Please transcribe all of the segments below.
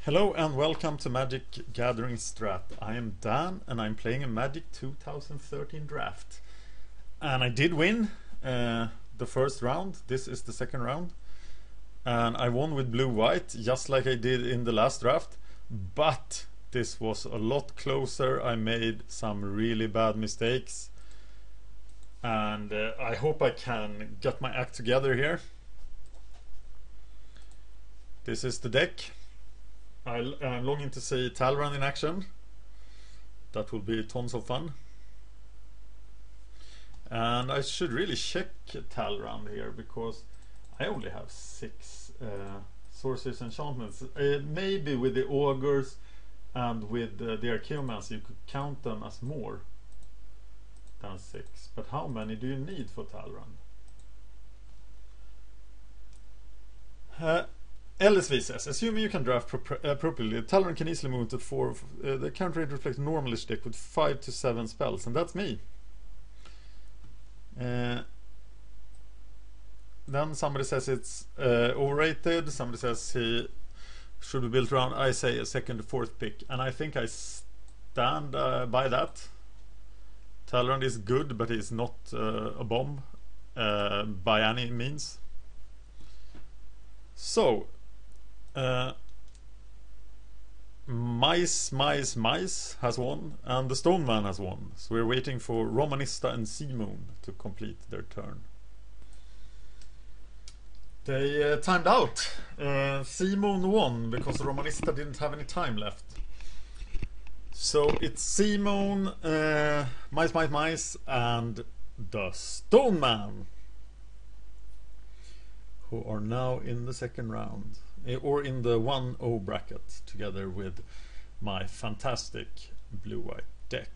Hello and welcome to Magic Gathering Strat. I am Dan and I'm playing a Magic 2013 draft. And I did win the first round. This is the second round. And I won with blue-white, just like I did in the last draft. But this was a lot closer. I made some really bad mistakes. And I hope I can get my act together here. This is the deck. I'm longing to see Talrand in action. That will be tons of fun. And I should really check Talrand here because I only have 6 sorceries enchantments. Maybe with the Augurs and with the Archeomancer you could count them as more than 6. But how many do you need for Talrand? LSV says, assuming you can draft properly, Talrand can easily move to 4. The counter rate reflects normalish deck with 5 to 7 spells, and that's me. Then somebody says it's overrated. Somebody says he should be built around, I say, a 2nd or 4th pick, and I think I stand by that. Talrand is good, but he's not a bomb by any means. So Mice has won and the Stone Man has won, so we're waiting for Romanista and Seamoon to complete their turn. They timed out. Seamoon won because Romanista didn't have any time left, so it's Seamoon, Mice and the Stone Man who are now in the second round, or in the 1-0 bracket, together with my fantastic blue-white deck.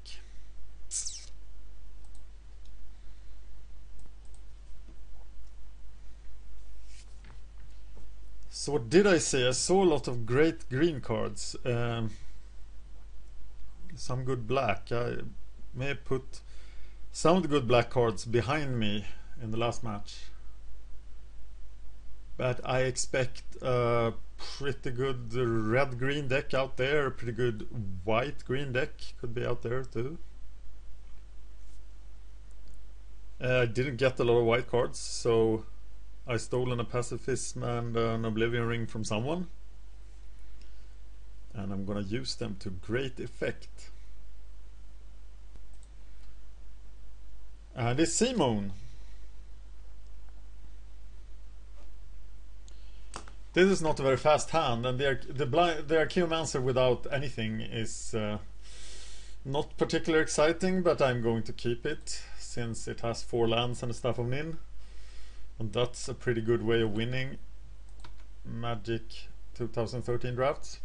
So what did I say? I saw a lot of great green cards, some good black. I may have put some of the good black cards behind me in the last match. But I expect a pretty good red-green deck out there. A pretty good white-green deck could be out there too. I didn't get a lot of white cards, so I stole a Pacifism and an Oblivion Ring from someone. And I'm gonna use them to great effect. And it's Seamoon. This is not a very fast hand, and the Archeomancer without anything is not particularly exciting, but I'm going to keep it since it has 4 lands and a Staff of Nin, and that's a pretty good way of winning Magic 2013 drafts.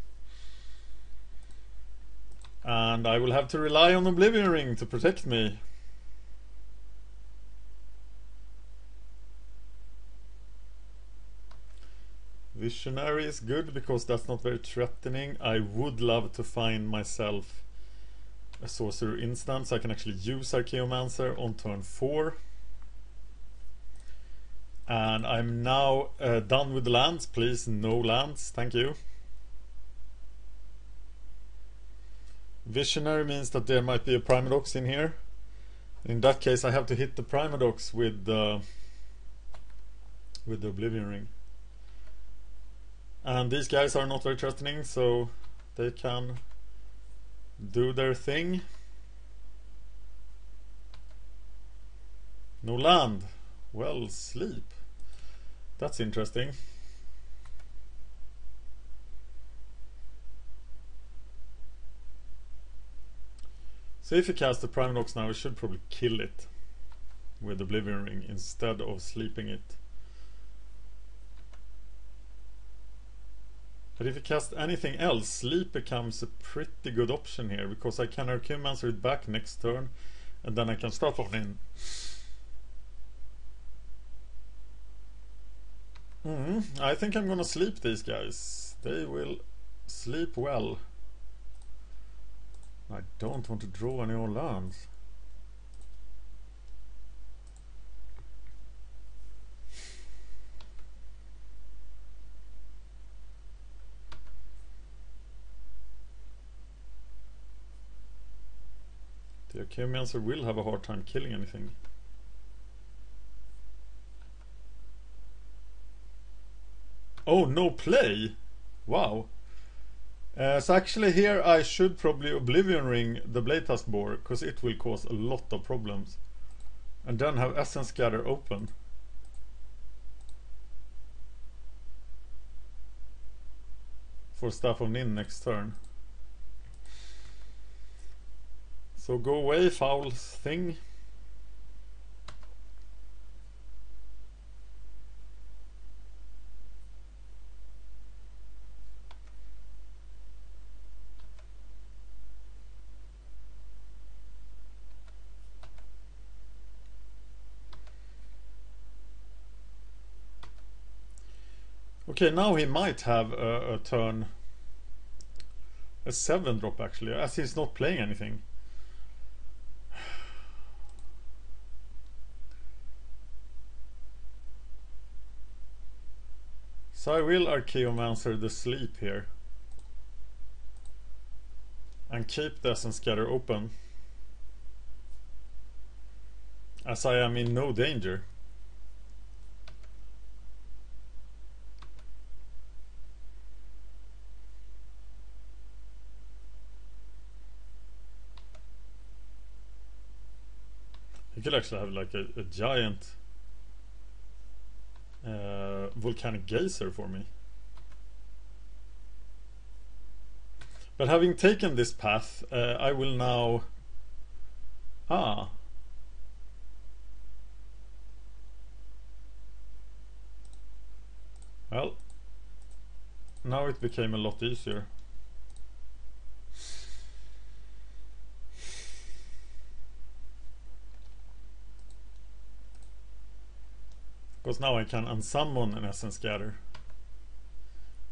And I will have to rely on Oblivion Ring to protect me. Visionary is good because that's not very threatening. I would love to find myself a sorcerer instant so I can actually use Archeomancer on turn 4. And I'm now done with the lands. Please, no lands. Thank you. Visionary means that there might be a Primadox in here. In that case I have to hit the Primadox with the Oblivion Ring. And these guys are not very threatening, so they can do their thing. No land. Well, sleep. That's interesting. So if you cast the Primadox now, you should probably kill it with Oblivion Ring instead of sleeping it. But if you cast anything else, sleep becomes a pretty good option here, because I can Archeomancer it back next turn, and then I can start on in. I think I'm gonna sleep these guys. They will sleep well. I don't want to draw any more lands. Okay, Archeomancer will have a hard time killing anything. Oh, no play! Wow. So actually here I should probably Oblivion Ring the Blade Tusk Boar, because it will cause a lot of problems. And then have Essence Gather open. For Staff of Nin next turn. So go away, foul thing. Okay, now he might have a turn, a 7-drop actually, as he's not playing anything. So I will Archeomancer the Sleep here. And keep the Essence Gather open. As I am in no danger. He could actually have like a giant volcanic geyser for me. But having taken this path, I will now... Well, now it became a lot easier. Because now I can unsummon an Essence Gather.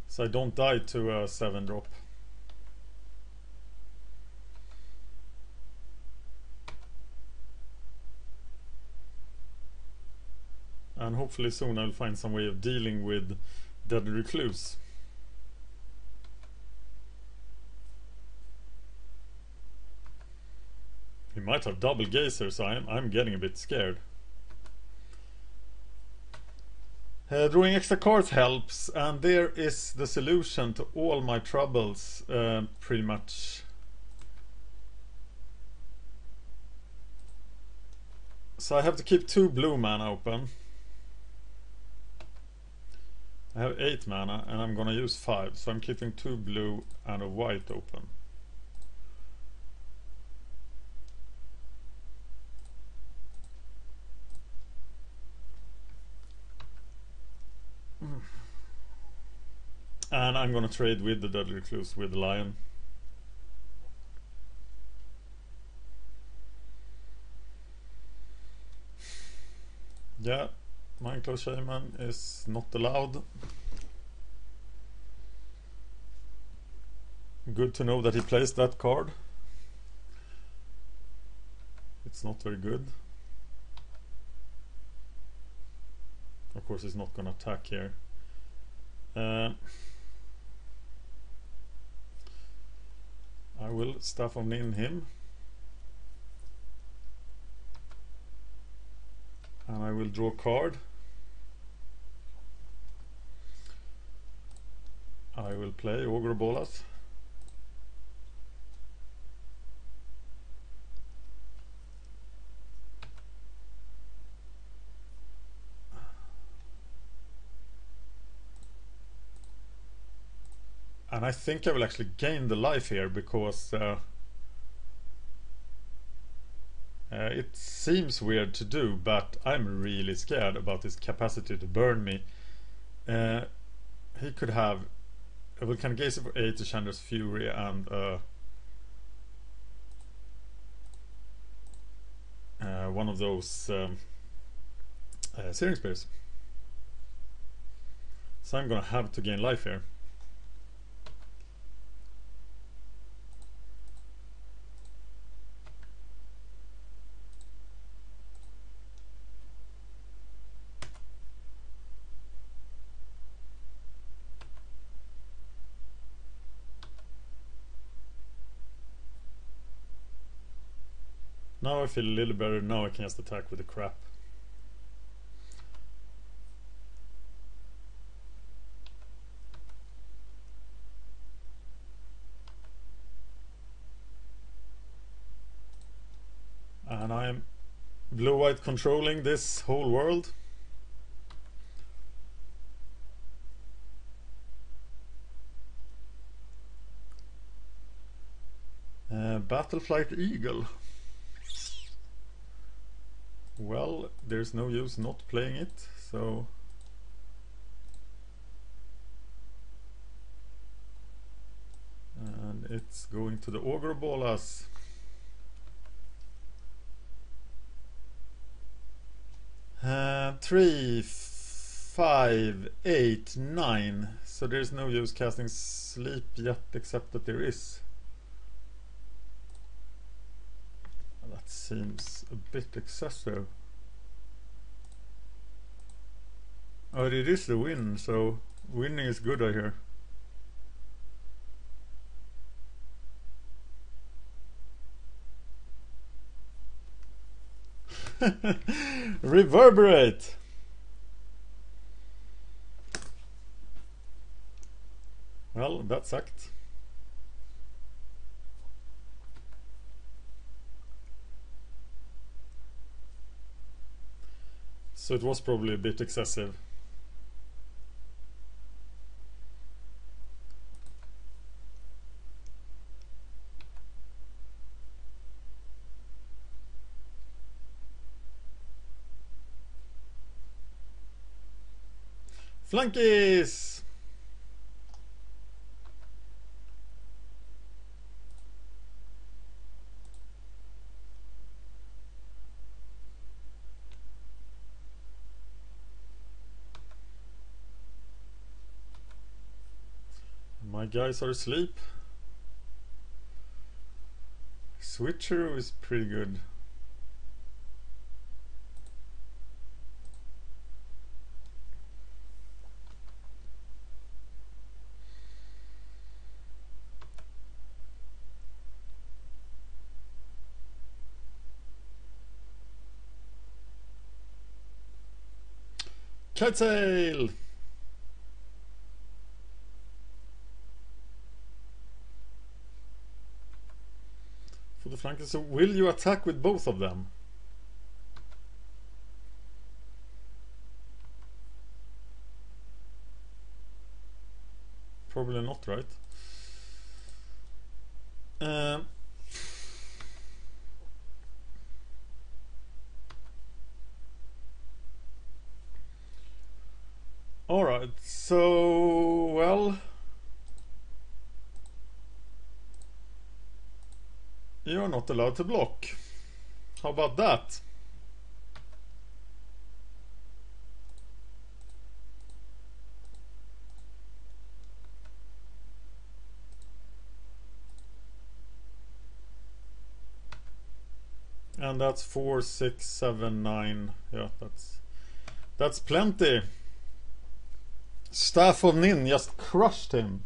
So I don't die to a 7-drop. And hopefully soon I'll find some way of dealing with Deadly Recluse. He might have double Geyser, so I'm getting a bit scared. Drawing extra cards helps, and there is the solution to all my troubles, pretty much. So I have to keep 2 blue mana open. I have 8 mana and I'm gonna use 5, so I'm keeping 2 blue and a white open. And I'm gonna trade with the Deadly Recluse with the Lion. Yeah, Mindclaw Shaman is not allowed. Good to know that he plays that card. It's not very good. Of course he's not gonna attack here. I will Staff of Nin him. And I will draw a card. I will play Ogre Bolas. And I think I will actually gain the life here because it seems weird to do, but I'm really scared about his capacity to burn me. He could have a Volcanic Geyser for 8, a Chandra's Fury, and one of those Searing Spears. So I'm gonna have to gain life here. Now I feel a little better. Now I can just attack with the crap. And I'm blue-white controlling this whole world. Battleflight Eagle. Well, there's no use not playing it, so and it's going to the Ogre Bolas. Three, 5, 8, 9. So there's no use casting sleep yet, except that there is. That seems a bit excessive. Oh, it is the win, so winning is good, I hear. Reverberate. Well, that sucked. So it was probably a bit excessive. Flunkies! My guys are asleep. Switcher is pretty good. Kitesail! For the flanker, so will you attack with both of them? Probably not, right? Alright, so, well, you're not allowed to block. How about that? And that's 4, 6, 7, 9. Yeah, that's plenty. Staff of Nin just crushed him.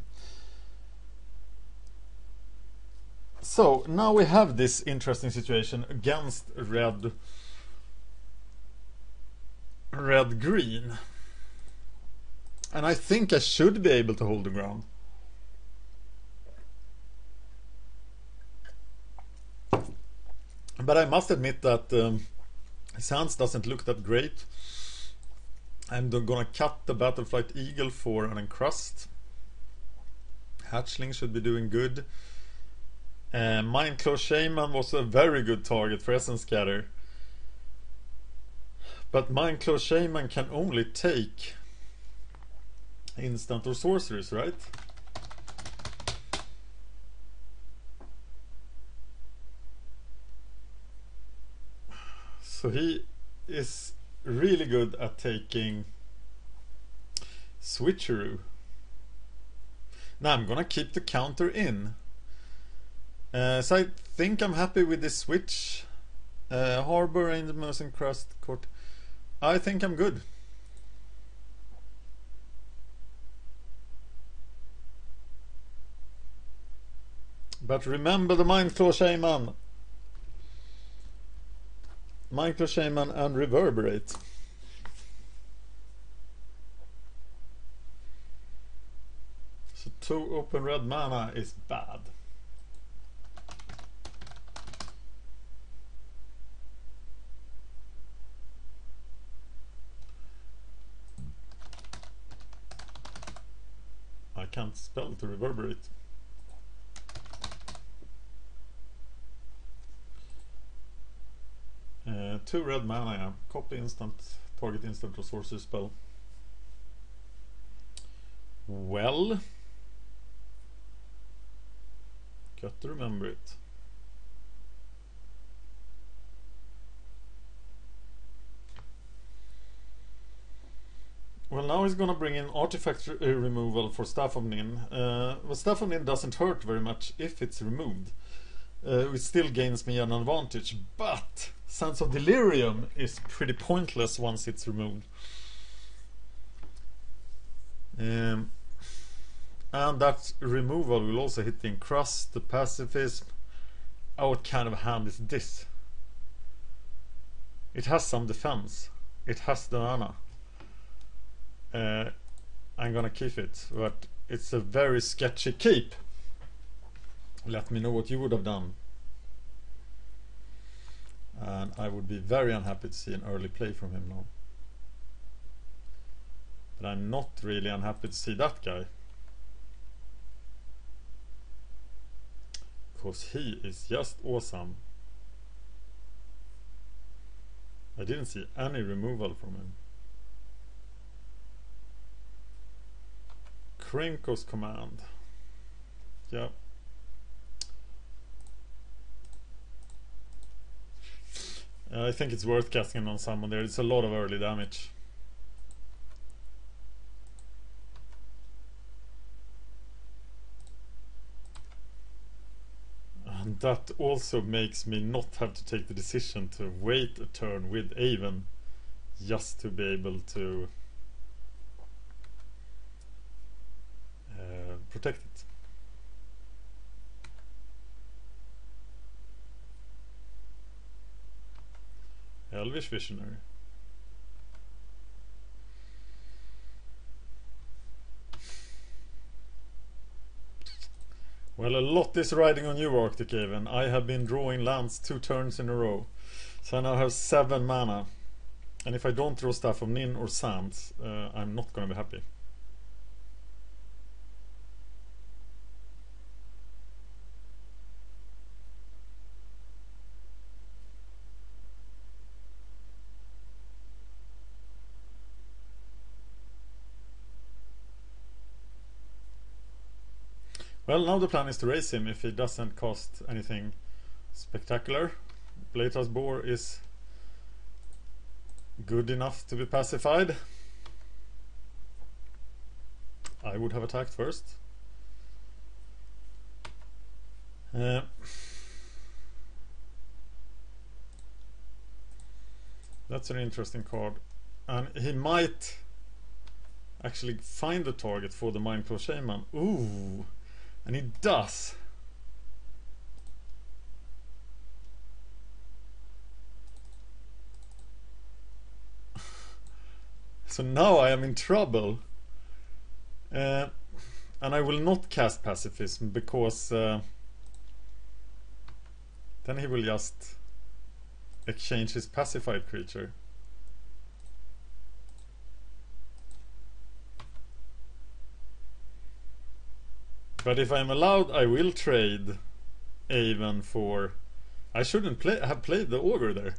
So now we have this interesting situation against red green, and I think I should be able to hold the ground. But I must admit that Sands doesn't look that great. I'm gonna cut the Battleflight Eagle for an encrust. Hatchling should be doing good. Mindclaw Shaman was a very good target for Essence Scatter. But Mindclaw Shaman can only take instant or sorceries, right? So he is really good at taking Switcheroo. Now I'm gonna keep the counter in. So I think I'm happy with this switch. Harbor, Ranger's Encrust, Court. I think I'm good. But remember the Mindclaw Shaman. Mindclaw Shaman and Reverberate. So 2 open red mana is bad. I can't spell to Reverberate. Two red mana, yeah. Copy instant, target instant or sorcery spell. Well, got to remember it. Well, now he's gonna bring in artifact removal for Staff of Nin. Well, Staff of Nin doesn't hurt very much if it's removed. It still gains me an advantage, but Sands of Delirium is pretty pointless once it's removed. And that removal will also hit the Encrust, the Pacifism. Oh, what kind of hand is this? It has some defense. It has the mana. I'm gonna keep it, but it's a very sketchy keep. Let me know what you would have done. And I would be very unhappy to see an early play from him now. But I'm not really unhappy to see that guy. Because he is just awesome. I didn't see any removal from him. Krenko's command. Yeah. I think it's worth casting on someone there. It's a lot of early damage. And that also makes me not have to take the decision to wait a turn with Aven just to be able to protect it. Elvish Visionary. Well, a lot is riding on you, Arctic Haven. I have been drawing lands 2 turns in a row. So I now have 7 mana. And if I don't draw Staff of Nin or Sands, I'm not going to be happy. Well, now the plan is to raise him if he doesn't cost anything spectacular. Bladehouse Boar is good enough to be pacified. I would have attacked first. That's an interesting card. And he might actually find the target for the Mindclaw Shaman. Ooh! And he does. So now I am in trouble. And I will not cast Pacifism because then he will just exchange his pacified creature. But if I'm allowed, I will trade Aven for... I shouldn't have played the Ogre there.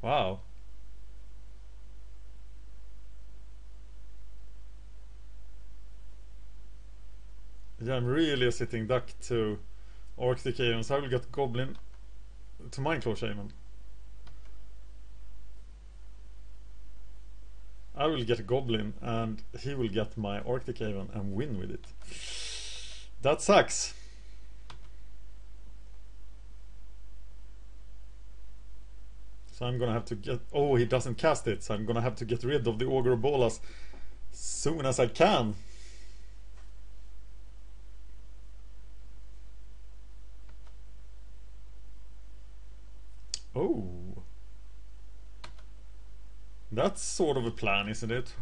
Wow. Yeah, I'm really a sitting duck to Arctic Haven, so I will get Goblin to Mindclaw Shaman. I will get a Goblin and he will get my Arctic Haven and win with it. That sucks. So I'm gonna have to get... Oh, he doesn't cast it, so I'm gonna have to get rid of the Ogre Bolas soon as I can. That's sort of a plan, isn't it?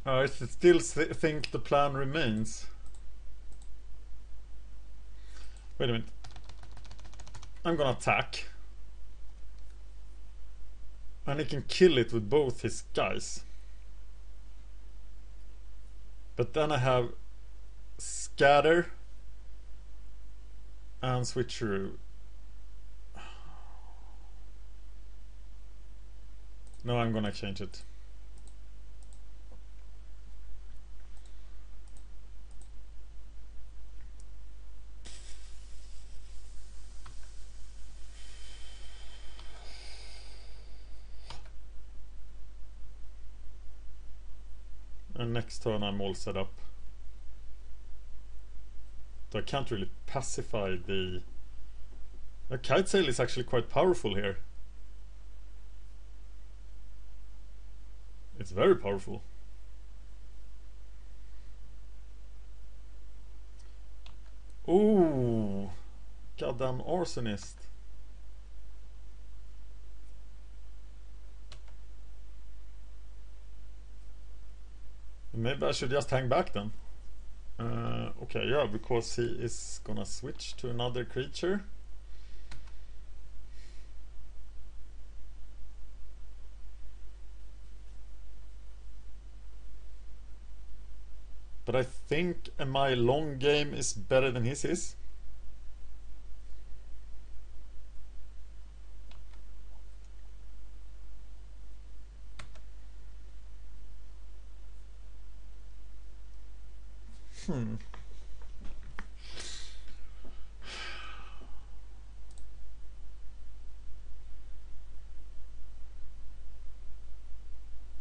I still think the plan remains. Wait a minute. I'm gonna attack. And he can kill it with both his guys. But then I have Scatter and Switcheroo. No, I'm gonna change it. And next turn I'm all set up. So I can't really pacify the... The Kite Sail is actually quite powerful here. It's very powerful. Ooh, goddamn arsonist. Maybe I should just hang back then. Okay, yeah, because he is gonna switch to another creature. But I think my long game is better than his is.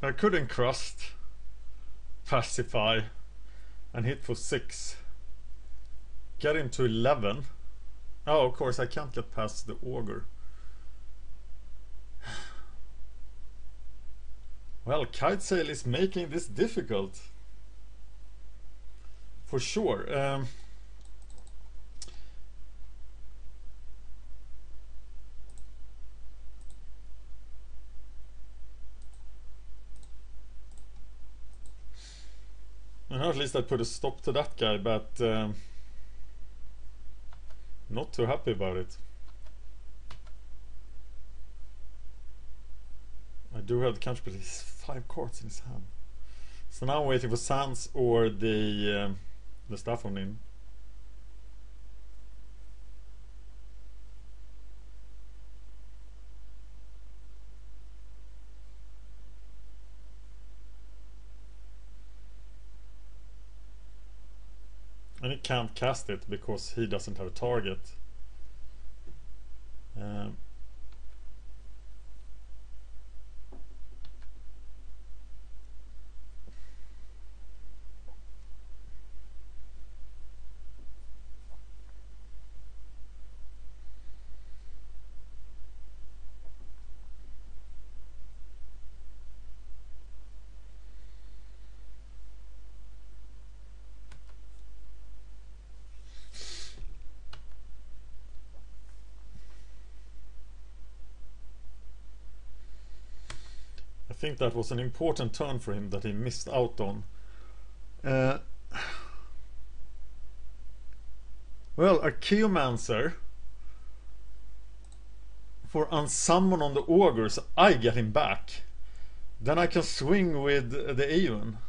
I could encrust, pacify, and hit for 6. Get him to 11. Oh, of course, I can't get past the Augur. Well, Kite Sail is making this difficult. For sure. And at least I put a stop to that guy, but not too happy about it. I do have the counter, but he's 5 cards in his hand. So now I'm waiting for Sands or the stuff on him. And he can't cast it because he doesn't have a target. I think that was an important turn for him that he missed out on. Well, Archaeomancer for unsummon on the Augur, so I get him back. Then I can swing with the Aeon.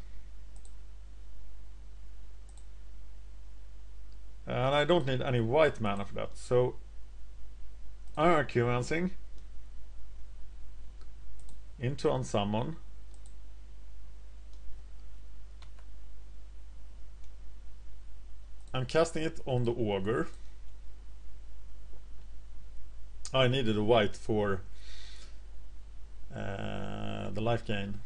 And I don't need any white mana for that, so I'm Archaeomancing into unsummon. I'm casting it on the Augur. I needed a white for the life gain.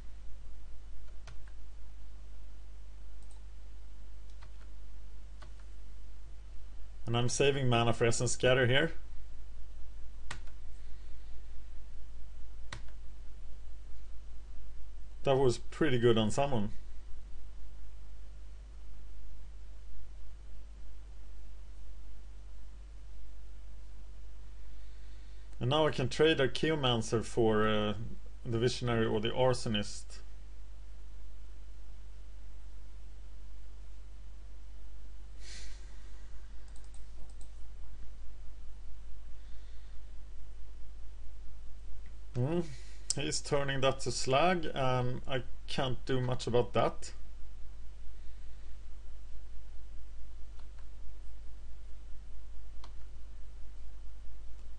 And I'm saving mana for Essence Scatter here. That was pretty good on summon. And now I can trade Archaeomancer for the Visionary or the Arsonist. He's turning that to slag, and I can't do much about that.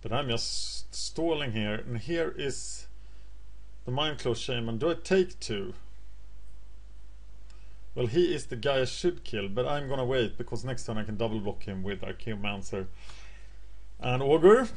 But I'm just stalling here, and here is the Mindclaw Shaman. Do I take 2? Well, he is the guy I should kill, but I'm gonna wait, because next turn I can double block him with Archaeomancer and Augur.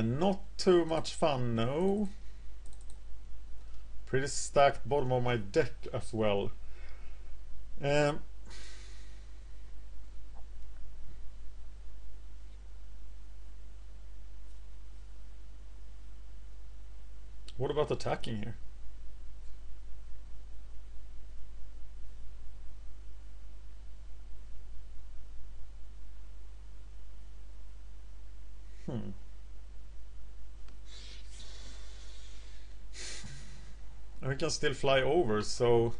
Not too much fun, no. Pretty stacked bottom of my deck as well. What about attacking here? We can still fly over, so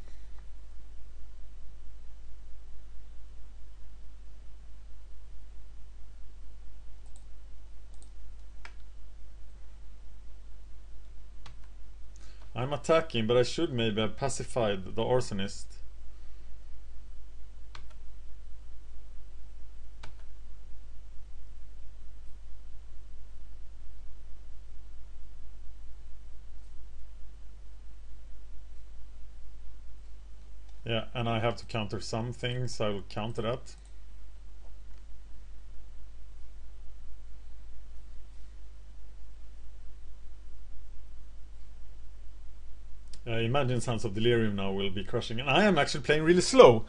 I'm attacking, but I should maybe have pacified the Arsonist. Yeah, and I have to counter something, so I will counter that. Imagine Sons of Delirium now will be crushing, and I am actually playing really slow.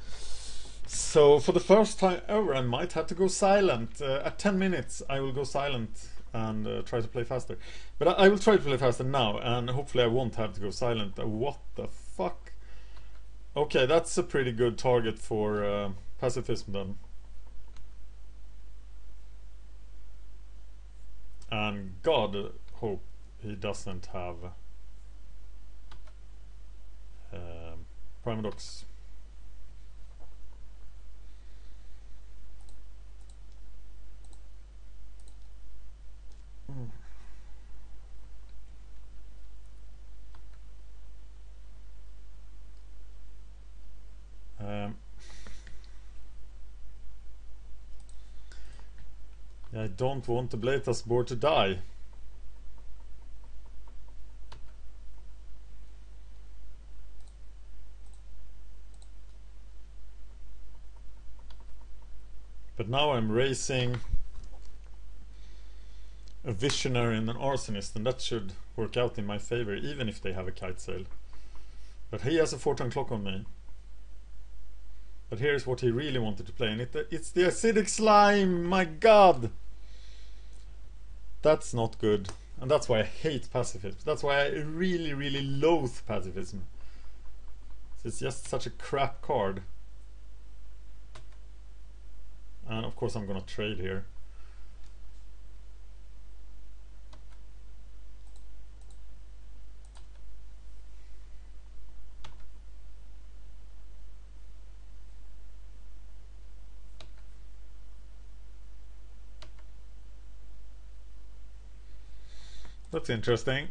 So for the first time ever I might have to go silent. At 10 minutes I will go silent and try to play faster. But I will try to play faster now, and hopefully I won't have to go silent. What the fuck? Okay, that's a pretty good target for pacifism then. And God hope he doesn't have Primadox. I don't want the Blatas board to die. But now I'm racing a Visionary and an Arsonist, and that should work out in my favor, even if they have a Kite Sail. But he has a 4-turn clock on me. But here's what he really wanted to play, and it's the Acidic Slime, my god! That's not good. And that's why I hate pacifism. That's why I really, really loathe pacifism. It's just such a crap card. And of course I'm gonna trade here. That's interesting.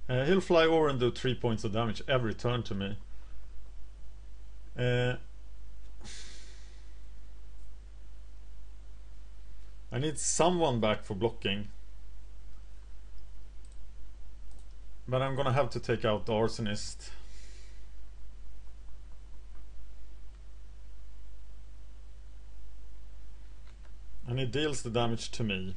He'll fly over and do 3 points of damage every turn to me. I need someone back for blocking. But I'm gonna have to take out the Arsonist. And he deals the damage to me.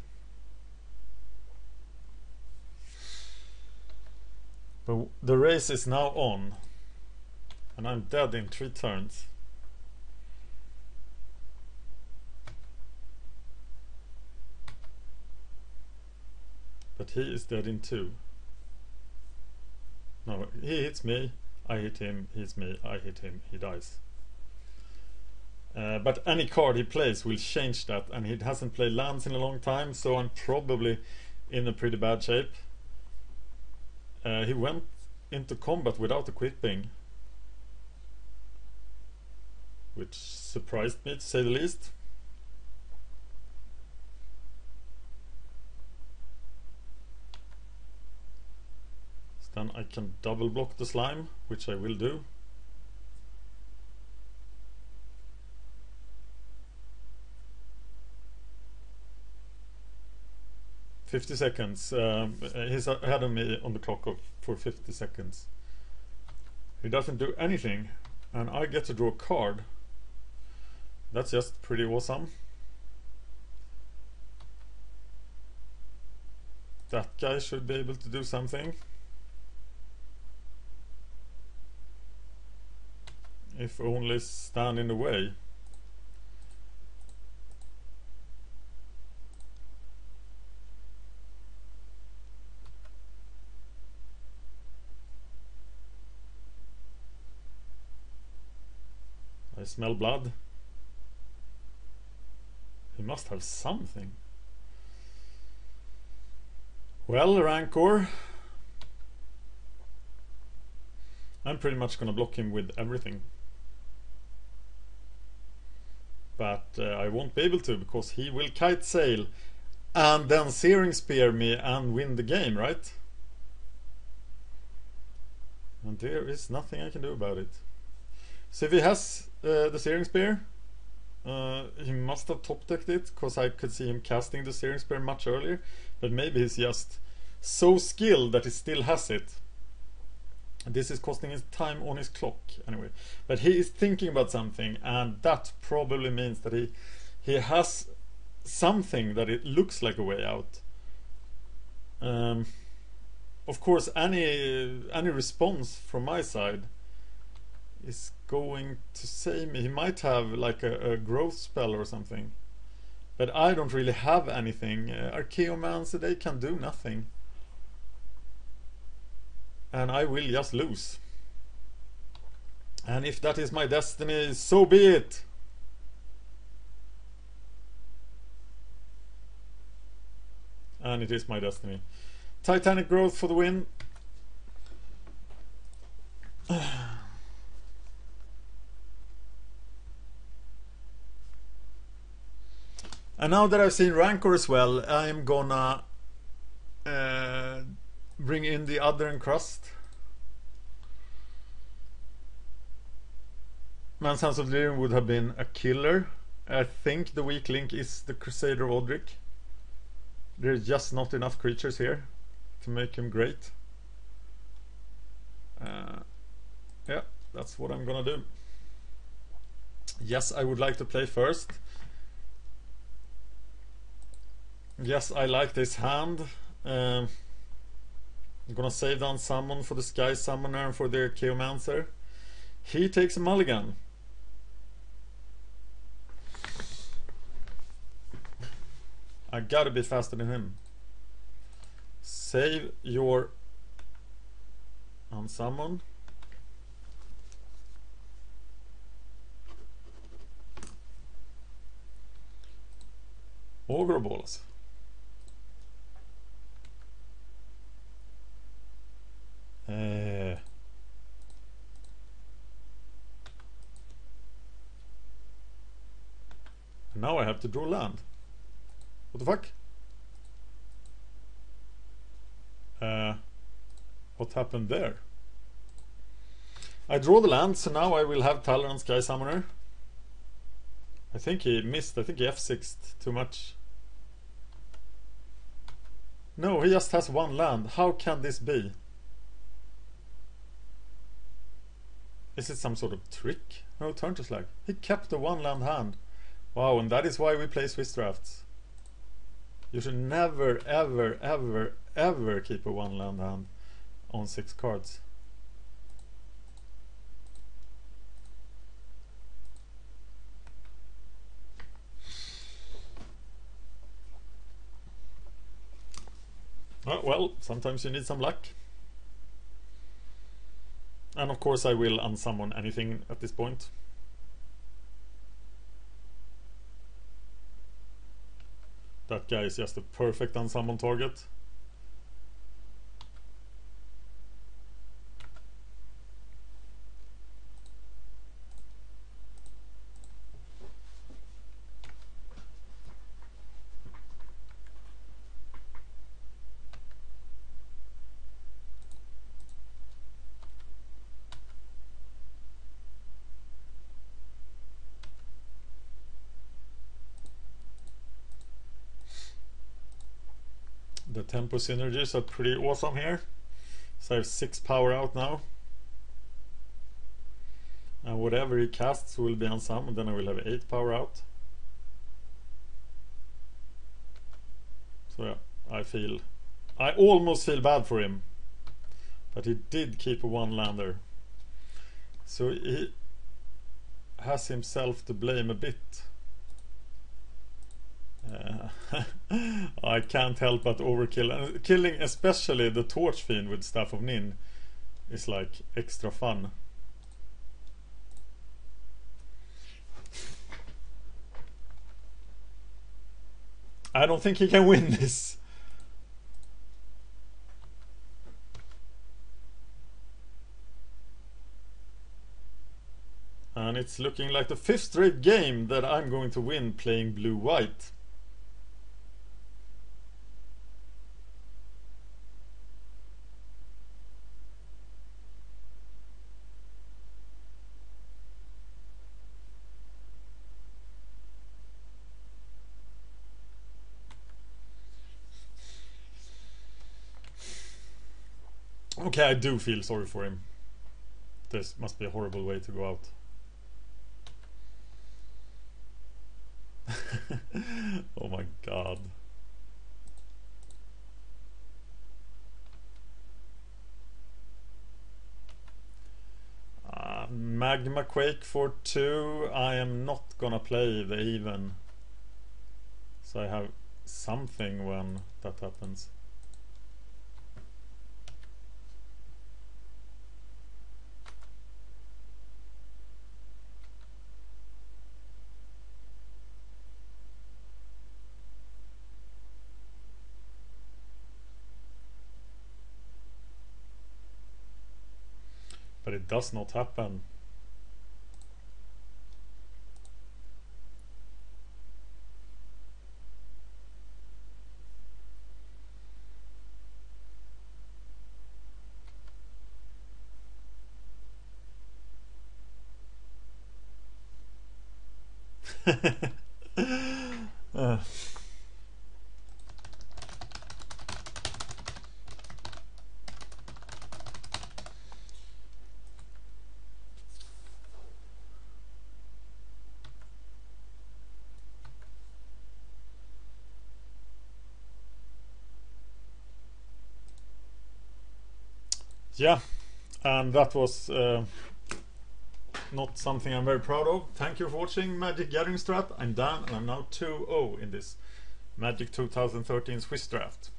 But the race is now on. And I'm dead in 3 turns. But he is dead in 2. No, he hits me, I hit him, he hits me, I hit him, he dies. But any card he plays will change that, and he hasn't played lands in a long time, so I'm probably in a pretty bad shape. He went into combat without equipping, which surprised me to say the least. So then I can double block the slime, which I will do. "50 seconds. He's ahead of me on the clock for 50 seconds. He doesn't do anything, and I get to draw a card. That's just pretty awesome. That guy should be able to do something. If only stand in the way. I smell blood. He must have something. Well, Rancor. I'm pretty much gonna block him with everything. But I won't be able to, because he will kite sail and then Searing Spear me and win the game, right? And there is nothing I can do about it. So if he has the Searing Spear, he must have top decked it, because I could see him casting the Searing Spear much earlier. But maybe he's just so skilled that he still has it. This is costing his time on his clock anyway. But he is thinking about something, and that probably means that he has something that it looks like a way out. Of course, any response from my side is going to save me. He might have like a growth spell or something, but I don't really have anything. Archaeomancer, they can do nothing, and I will just lose. And if that is my destiny, so be it. And it is my destiny. Titanic growth for the win. And now that I've seen Rancor as well, I'm gonna bring in the other encrust. Man's House of Delirium would have been a killer. I think the weak link is the Crusader of Odric. There's just not enough creatures here to make him great. Yeah, that's what I'm gonna do. Yes, I would like to play first. Yes, I like this hand. I'm gonna save down summon for the Sky Summoner and for the Archaeomancer. He takes a mulligan. I gotta be faster than him. Save your unsummon. Ogre balls. Now I have to draw land. What the fuck? What happened there? I draw the land, so now I will have Talon Sky Summoner. I think he missed. I think he F6'd too much. No, he just has one land. How can this be? Is it some sort of trick? No, turn to slag. He kept the one land hand. Wow, and that is why we play Swiss drafts. You should never, ever, ever, ever keep a one land hand on 6 cards. Oh, well, sometimes you need some luck. And of course I will unsummon anything at this point. That guy is just a perfect unsummon target. The tempo synergies are pretty awesome here. So I have 6 power out now. And whatever he casts will be unsummoned, then I will have 8 power out. So yeah, I almost feel bad for him. But he did keep a 1-lander. So he has himself to blame a bit. I can't help but overkill, and killing especially the Torch Fiend with Staff of Nin is like extra fun. I don't think he can win this. And it's looking like the 5th straight game that I'm going to win playing blue-white. Okay, I do feel sorry for him. This must be a horrible way to go out. Oh my god. Magma Quake for 2. I am not gonna play the even. So I have something when that happens. But it does not happen. Yeah, and that was not something I'm very proud of. Thank you for watching Magic Gathering Strat. I'm Dan, and I'm now 2-0 in this Magic 2013 Swiss Draft.